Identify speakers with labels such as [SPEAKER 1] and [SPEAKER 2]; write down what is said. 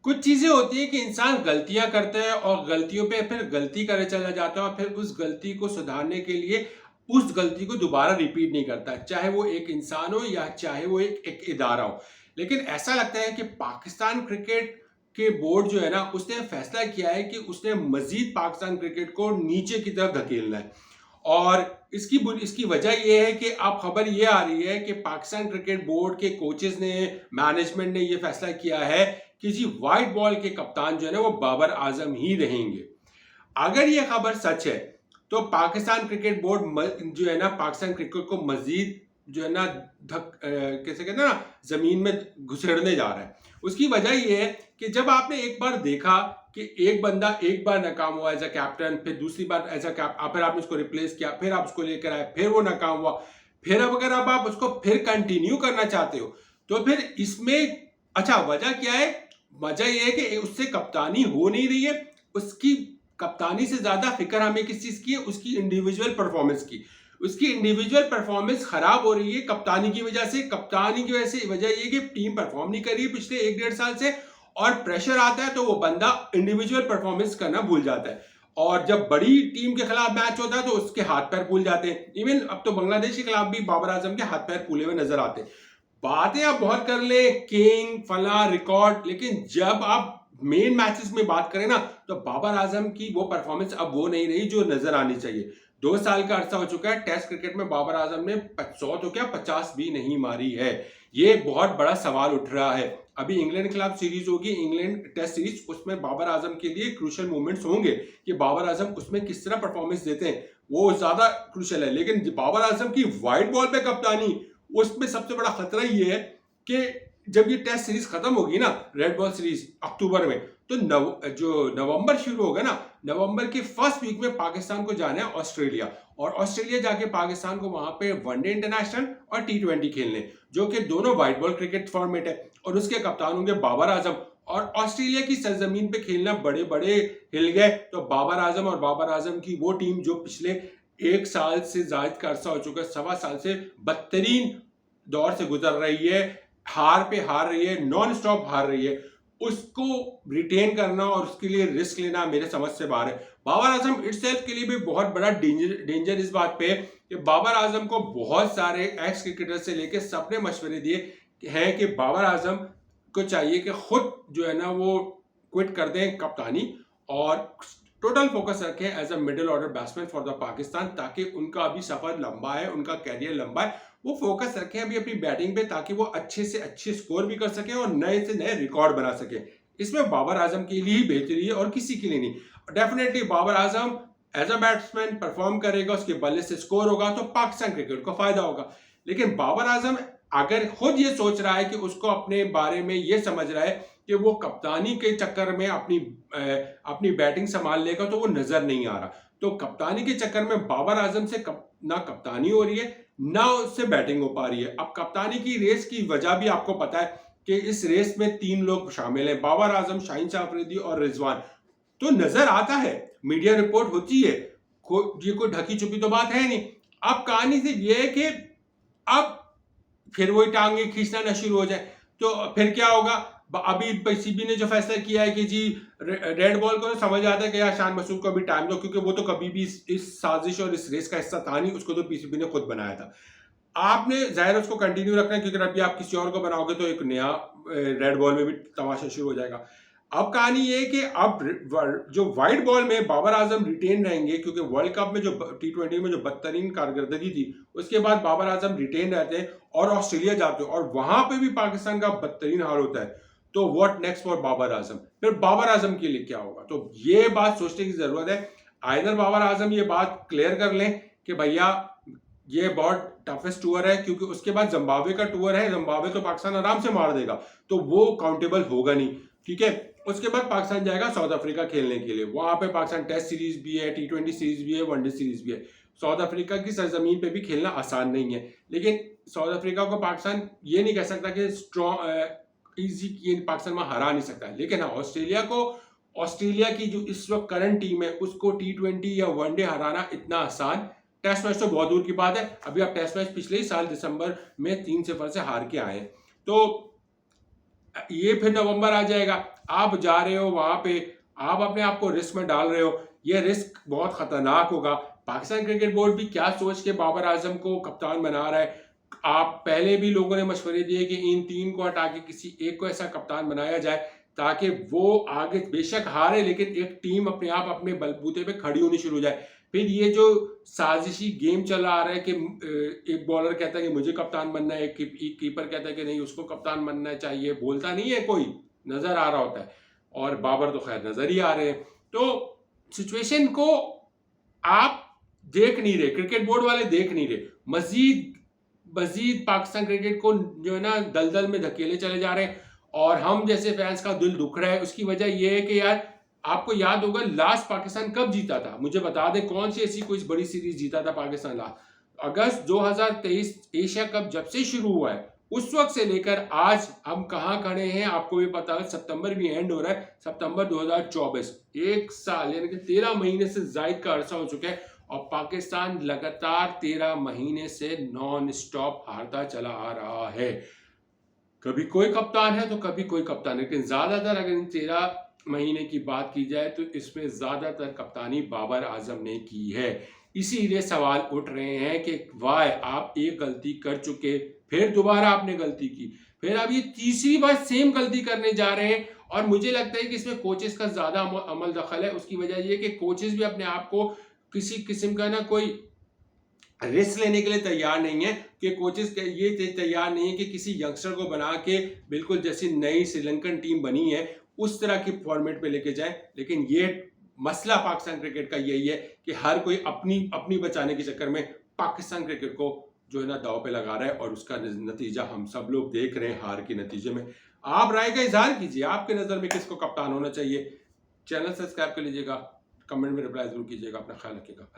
[SPEAKER 1] कुछ चीज़ें होती हैं कि इंसान गलतियाँ करता है और गलतियों पे फिर गलती करे चला जाता है और फिर उस गलती को सुधारने के लिए उस गलती को दोबारा रिपीट नहीं करता, चाहे वो एक इंसान हो या चाहे वो एक इदारा हो। लेकिन ऐसा लगता है कि पाकिस्तान क्रिकेट के बोर्ड जो है ना, उसने फैसला किया है कि उसने मज़ीद पाकिस्तान क्रिकेट को नीचे की तरफ धकेलना है। और इसकी वजह ये है कि अब खबर ये आ रही है कि पाकिस्तान क्रिकेट बोर्ड के कोचेस ने, मैनेजमेंट ने ये फैसला किया है कि जी व्हाइट बॉल के कप्तान जो है ना वो बाबर आजम ही रहेंगे। अगर ये खबर सच है तो पाकिस्तान क्रिकेट बोर्ड जो है ना पाकिस्तान क्रिकेट को मजीद जो है ना कैसे कहते हैं ना जमीन में घुसेड़ने जा रहा है। उसकी वजह ये है कि जब आपने एक बार देखा कि एक बंदा एक बार नाकाम हुआ एज अ कैप्टन, फिर दूसरी बार एज अ कैप्टन, फिर आपने उसको रिप्लेस किया, फिर आप उसको लेकर आए, फिर वो नाकाम हुआ, फिर अब अगर अब आप उसको फिर कंटिन्यू करना चाहते हो तो फिर इसमें अच्छा वजह क्या है? वजह यह है कि उससे कप्तानी हो नहीं रही है। उसकी कप्तानी से ज्यादा फिक्र हमें किस चीज की है? उसकी इंडिविजुअल परफॉर्मेंस की। उसकी इंडिविजुअल परफॉर्मेंस खराब हो रही है कप्तानी की वजह से। कप्तानी की वजह से वजह यह कि टीम परफॉर्म नहीं कर रही है पिछले 1-1.5 साल से, और प्रेशर आता है तो वो बंदा इंडिविजुअल परफॉर्मेंस करना भूल जाता है। और जब बड़ी टीम के खिलाफ मैच होता है तो उसके हाथ पैर फूल जाते हैं। इवन अब तो बांग्लादेश के खिलाफ भी बाबर आजम के हाथ पैर फूले हुए नजर आते हैं। बातें आप बहुत कर ले, किंग फला रिकॉर्ड, लेकिन जब आप मेन मैचेस में बात करें ना तो बाबर आजम की वो परफॉर्मेंस अब वो नहीं रही जो नजर आनी चाहिए। 2 साल का अरसा हो चुका है, टेस्ट क्रिकेट में बाबर आजम ने 100 तो क्या 50 भी नहीं मारी है। ये बहुत बड़ा सवाल उठ रहा है। अभी इंग्लैंड के खिलाफ सीरीज होगी, इंग्लैंड टेस्ट सीरीज, उसमें बाबर आजम के लिए क्रूशियल मोमेंट्स होंगे कि बाबर आजम उसमें किस तरह परफॉर्मेंस देते हैं, वो ज्यादा क्रूशियल है। लेकिन बाबर आजम की व्हाइट बॉल पे कप्तानी, उसमें सबसे बड़ा खतरा ये है कि जब ये टेस्ट सीरीज खत्म होगी ना, रेड बॉल सीरीज अक्टूबर में, तो जो नवंबर शुरू होगा ना, नवंबर के फर्स्ट वीक में पाकिस्तान को जाना है ऑस्ट्रेलिया, और ऑस्ट्रेलिया जाके पाकिस्तान को वहां पे वनडे इंटरनेशनल और T20 खेलने, जो कि दोनों व्हाइट बॉल क्रिकेट फॉर्मेट है, और उसके कप्तान होंगे बाबर आजम। और ऑस्ट्रेलिया की सरजमीन पे खेलना बड़े बड़े हिल गए तो बाबर आजम और बाबर आजम की वो टीम जो पिछले 1 साल से ज्यादा का अरसा हो चुका है, 1.25 साल से बदतरीन दौर से गुजर रही है, हार पे हार रही है, नॉन स्टॉप हार रही है, उसको रिटेन करना और उसके लिए रिस्क लेना मेरे समझ से बाहर है। बाबर आजम इटसेल्फ के लिए भी बहुत बड़ा डेंजर इस बात पे कि बाबर आजम को बहुत सारे एक्स क्रिकेटर से लेके सबने मशवरे दिए हैं कि बाबर आजम को चाहिए कि खुद जो है ना वो क्विट कर दें कप्तानी और टोटल फोकस रखें as a middle order batsman for the Pakistan, ताकि उनका अभी सफर लंबा है, उनका कैरियर लंबा है, वो फोकस रखें अभी अपनी बैटिंग पे, ताकि वो अच्छे से अच्छे स्कोर भी कर सकें और नए से नए रिकॉर्ड बना सकें। इसमें बाबर आजम के लिए ही बेहतरी है और किसी के लिए नहीं। Definitely Babar Azam as a batsman perform करेगा, उसके बल्ले से स्कोर होगा तो पाकिस्तान क्रिकेट को फायदा होगा। लेकिन बाबर आजम अगर खुद ये सोच रहा है कि उसको अपने बारे में ये समझ रहा है कि वो कप्तानी के चक्कर में अपनी बैटिंग संभाल लेगा, तो वो नजर नहीं आ रहा। तो कप्तानी के चक्कर में बाबर आजम से ना कप्तानी हो रही है ना उससे बैटिंग हो पा रही है। अब कप्तानी की रेस की वजह भी आपको पता है कि इस रेस में 3 लोग शामिल हैं, बाबर आजम, शाहीन शाह अफरीदी और रिजवान। तो नजर आता है, मीडिया रिपोर्ट होती है, ये कोई ढकी छुपी तो बात है नहीं। अब कहानी सिर्फ ये है कि अब फिर वही टांगे खींचना ना शुरू हो जाए तो फिर क्या होगा? अभी पीसीबी ने जो फैसला किया है कि जी रेड बॉल को तो समझ आता है कि यार शान मसूद को अभी टाइम दो, क्योंकि वो तो कभी भी इस साजिश और इस रेस का हिस्सा था नहीं, उसको तो पीसीबी ने खुद बनाया था। आपने जाहिर उसको कंटिन्यू रखना है, क्योंकि अभी आप किसी और को बनाओगे तो एक नया रेड बॉल में भी तमाशा शुरू हो जाएगा। अब कहानी ये है कि अब जो व्हाइट बॉल में बाबर आजम रिटेन रहेंगे, क्योंकि वर्ल्ड कप में जो T20 में जो बदतरीन कारकर्दगी थी उसके बाद बाबर आजम रिटेन रहते हैं और ऑस्ट्रेलिया जाते हैं, और वहां पे भी पाकिस्तान का बदतरीन हाल होता है। तो what next for Babar Azam? फिर बाबर आजम के लिए क्या होगा? तो ये बात सोचने की जरूरत है। आइदर बाबर आजम ये बात क्लियर कर लें कि भैया ये बहुत टफेस्ट टूर है, क्योंकि उसके बाद जिम्बाब्वे का टूर है, जिम्बाब्वे तो पाकिस्तान आराम से मार देगा, तो वो काउंटेबल होगा नहीं, ठीक है। उसके बाद पाकिस्तान जाएगा साउथ अफ्रीका खेलने के लिए, वहां पे पाकिस्तान टेस्ट सीरीज भी है, T20 सीरीज भी है, वनडे सीरीज भी है। साउथ अफ्रीका की सरजमीन पे भी खेलना आसान नहीं है, लेकिन साउथ अफ्रीका को पाकिस्तान ये नहीं कह सकता कि स्ट्रॉन्ग इजी पाकिस्तान में हरा नहीं सकता है। लेकिन हाँ, ऑस्ट्रेलिया की जो इस वक्त करंट टीम है उसको T20 या वनडे हराना इतना आसान, टेस्ट मैच तो बहुत दूर की बात है। अभी आप टेस्ट मैच पिछले ही साल दिसंबर में 3-0 से हार के आए। तो ये फिर नवंबर आ जाएगा, आप जा रहे हो वहां पे, आप अपने आप को रिस्क में डाल रहे हो, ये रिस्क बहुत खतरनाक होगा। पाकिस्तान क्रिकेट बोर्ड भी क्या सोच के बाबर आजम को कप्तान बना रहा है। आप पहले भी लोगों ने मशवरे दिए कि इन 3 को हटा के किसी एक को ऐसा कप्तान बनाया जाए ताकि वो आगे बेशक हारे लेकिन एक टीम अपने आप अपने बलबूते पे खड़ी होनी शुरू हो जाए। फिर ये जो साजिशी गेम चला आ रहा है कि एक बॉलर कहता है कि मुझे कप्तान बनना है, एक कीपर कहता है कि नहीं उसको कप्तान बनना चाहिए, बोलता नहीं है कोई, नजर आ रहा होता है। और बाबर तो खैर नजर ही आ रहे हैं। तो सिचुएशन को आप देख नहीं रहे, क्रिकेट बोर्ड वाले देख नहीं रहे, मजीद मजीद पाकिस्तान क्रिकेट को जो है ना दलदल में धकेले चले जा रहे हैं। और हम जैसे फैंस का दिल दुख रहा है। उसकी वजह यह है कि यार आपको याद होगा लास्ट पाकिस्तान कब जीता था, मुझे बता दें कौन सी ऐसी कोई बड़ी सीरीज जीता था पाकिस्तान लास्ट। अगस्त 2023 एशिया कप जब से शुरू हुआ है उस वक्त से लेकर आज हम कहाँ खड़े हैं आपको भी पता है। सितंबर भी एंड हो रहा है, सितंबर 2024, 1 साल यानी कि 13 महीने से जायद का अरसा हो चुका है और पाकिस्तान लगातार 13 महीने से नॉन स्टॉप हारता चला आ रहा है। कभी कोई कप्तान है तो कभी कोई कप्तान है, लेकिन ज्यादातर अगर इन 13 महीने की बात की जाए तो इसमें ज्यादातर कप्तानी बाबर आजम ने की है। इसीलिए सवाल उठ रहे हैं कि वाह आप एक गलती कर चुके, फिर दोबारा आपने गलती की, फिर अब ये तीसरी बार सेम गलती करने जा रहे हैं। और मुझे लगता है कि इसमें कोचेस का ज्यादा अमल दखल है। उसकी वजह यह कि कोचेस भी अपने आप को किसी किस्म का ना कोई रिस्क लेने के लिए तैयार नहीं है कि कोचेस ये तैयार नहीं है कि किसी यंगस्टर को बना के बिल्कुल जैसी नई श्रीलंकन टीम बनी है उस तरह की फॉर्मेट पे लेके जाए। लेकिन ये मसला पाकिस्तान क्रिकेट का यही है कि हर कोई अपनी अपनी बचाने के चक्कर में पाकिस्तान क्रिकेट को जो है ना दाव पे लगा रहा है और उसका नतीजा हम सब लोग देख रहे हैं हार के नतीजे में। आप राय का इजहार कीजिए, आपके नजर में किसको कप्तान होना चाहिए। चैनल सब्सक्राइब कर लीजिएगा, कमेंट में रिप्लाई जरूर कीजिएगा, अपना ख्याल रखिएगा।